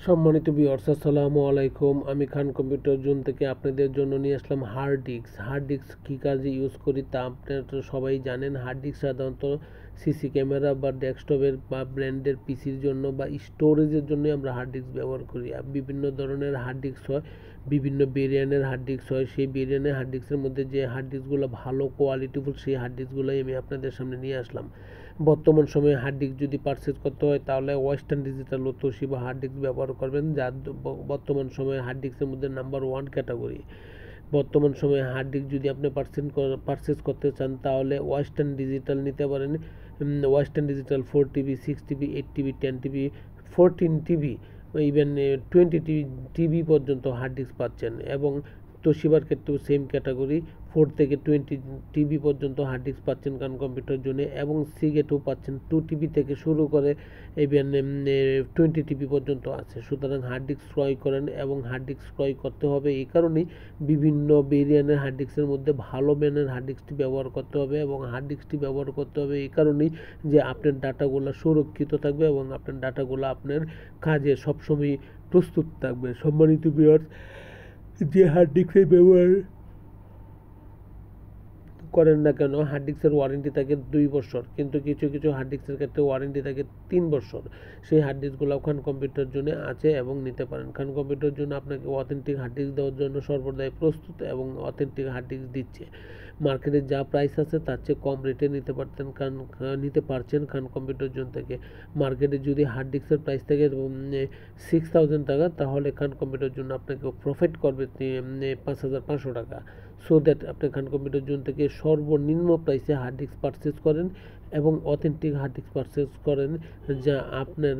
সম্মানিত ভিউয়ার্স, আসসালামু আলাইকুম। আমি খান কম্পিউটার জোন থেকে আপনাদের জন্য নিয়ে আসলাম হার্ড ডিস্ক। হার্ড ডিস্ক কী কাজে ইউজ করি তা আপনারা তো সবাই জানেন। হার্ড ডিস্ক সাধারণত সিসি ক্যামেরা বা ডেস্কটপের বা ব্র্যান্ডের পিসির জন্য বা স্টোরেজের জন্য আমরা হার্ড ডিস্ক ব্যবহার করি। আর বিভিন্ন ধরনের হার্ড ডিস্ক হয়, বিভিন্ন ভেরিয়েন্টের হার্ড ডিস্ক হয়। সেই ভেরিয়েন্টের হার্ড ডিস্কের মধ্যে যে হার্ড ডিস্কগুলো ভালো কোয়ালিটিফুল, সেই হার্ড ডিস্কগুলোই আমি আপনাদের সামনে নিয়ে আসলাম। বর্তমান সময়ে হার্ড ডিস্ক যদি পারচেজ করতে হয় তাহলে ওয়েস্টার্ন ডিজিটাল ও তোশিবা হার্ড ডিস্ক ব্যবহার করবেন, যা বর্তমান সময়ে হার্ড ডিস্কের মধ্যে নাম্বার 1 ক্যাটাগরি। বর্তমান সময়ে হার্ড ডিস্ক যদি আপনি পারচেজ করতে চান তাহলে ওয়েস্টার্ন ডিজিটাল নিতে পারেন। Western digital 4 TB, 6 TB, 8 TB, 10 TB, 14 TB, even 20 TB পর্যন্ত হার্ড ডিস্ক পাচ্ছেন। এবং তোশিবার ক্ষেত্রেও সেম ক্যাটাগরি 4 থেকে 20 টিবি পর্যন্ত হার্ড ডিস্ক পাচ্ছেন কারণ কম্পিউটার জন্য। এবং সিগেটও পাচ্ছেন 2 টিবি থেকে শুরু করে ইভেন 20 টিবি পর্যন্ত আছে। সুতরাং হার্ড ডিস্ক ক্রয় করেন, এবং হার্ড ডিস্ক ক্রয় করতে হবে এই কারণেই বিভিন্ন ভেরিয়েন্টের হার্ড ডিস্কের মধ্যে ভালো মানের হার্ড ডিস্কটি ব্যবহার করতে হবে। এবং হার্ড ডিস্কটি ব্যবহার করতে হবে এই কারণেই যে আপনার ডাটাগুলো সুরক্ষিত থাকবে এবং আপনার ডাটাগুলো আপনার কাজে সবসময় প্রস্তুত থাকবে। সম্মানিত ভিউয়ার্স, যে হার্ড ডিস্কের ব্যবহার করেন না কেন, হার্ড ডিস্কের ওয়ারেন্টি থাকে 2 বছর, কিন্তু কিছু কিছু হার্ড ডিস্কের ক্ষেত্রে ওয়ারেন্টি থাকে 3 বছর। সেই হার্ড ডিস্কগুলো খান কম্পিউটার জন্য আছে এবং নিতে পারেন। খান কম্পিউটার জন্য আপনাকে অথেন্টিক হার্ড ডিস্ক দেওয়ার জন্য সর্বদাই প্রস্তুত এবং অথেন্টিক হার্ড ডিস্ক দিচ্ছে। মার্কেটে যা প্রাইস আছে তার চেয়ে কম রেটে নিতে পারছেন খান কম্পিউটার জোন থেকে। মার্কেটে যদি হার্ড ডিস্কের প্রাইস থেকে 6000 টাকা, তাহলে খান কম্পিউটার জন্য আপনাকে প্রফিট করবে 5500 টাকা। সো দ্যাট আপনি খান কম্পিউটার জোন থেকে সর্বনিম্ন প্রাইসে হার্ড ডিস্ক পারচেজ করেন এবং অথেন্টিক হার্ড ডিস্ক পারচেজ করেন, যা আপনার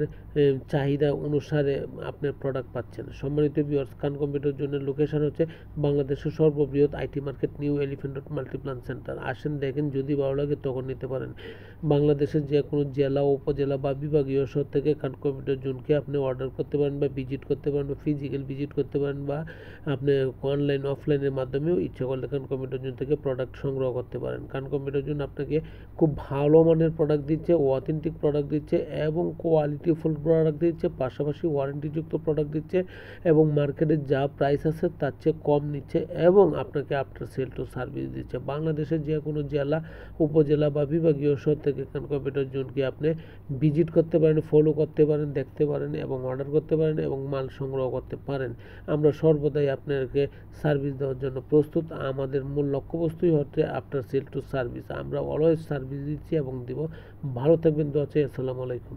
চাহিদা অনুসারে আপনার প্রোডাক্ট পাচ্ছেন। সম্মানিত ভিউয়ার্স, খান কম্পিউটার জন্য লোকেশন হচ্ছে বাংলাদেশের সর্ববৃহৎ IT market new elephant road Multiplan centre. আসেন, দেখেন, যদি ভালো লাগে তখন নিতে পারেন। বাংলাদেশের যে কোনো জেলা, উপজেলা বা বিভাগীয় শহর থেকে খান কম্পিউটার জোনকে আপনি অর্ডার করতে পারেন বা ভিজিট করতে পারেন বা ফিজিক্যাল ভিজিট করতে পারেন, বা আপনি অনলাইন অফলাইনের মাধ্যমেও ইচ্ছা করলে খান কম্পিউটার জোন থেকে প্রোডাক্ট সংগ্রহ করতে পারেন। খান কম্পিউটার জোন আপনাকে খুব ভালো মানের প্রোডাক্ট দিচ্ছে, অথেন্টিক প্রোডাক্ট দিচ্ছে এবং কোয়ালিটিফুল প্রোডাক্ট দিচ্ছে, পাশাপাশি ওয়ারেন্টিযুক্ত প্রোডাক্ট দিচ্ছে এবং মার্কেটে যা প্রাইস আছে তার চেয়ে কম নিচ্ছে এবং আপনাকে আফটার সেল টু সার্ভিস দিচ্ছে। বাংলাদেশের যে কোনো জেলা, উপজেলা বা বিভাগীয় শহর থেকে খান কম্পিউটার জোনকে আপনি ভিজিট করতে পারেন, ফলো করতে পারেন, দেখতে পারেন এবং অর্ডার করতে পারেন এবং মাল সংগ্রহ করতে পারেন। আমরা সর্বদাই আপনাকে সার্ভিস দেওয়ার জন্য প্রস্তুত। আমাদের মূল লক্ষ্যবস্তুই হচ্ছে আফটার সেল টু সার্ভিস। আমরা অলওয়েজ সার্ভিস দিচ্ছি এবং দিব। ভালো থাকবেন, দোয়া চাই। আসসালামু আলাইকুম।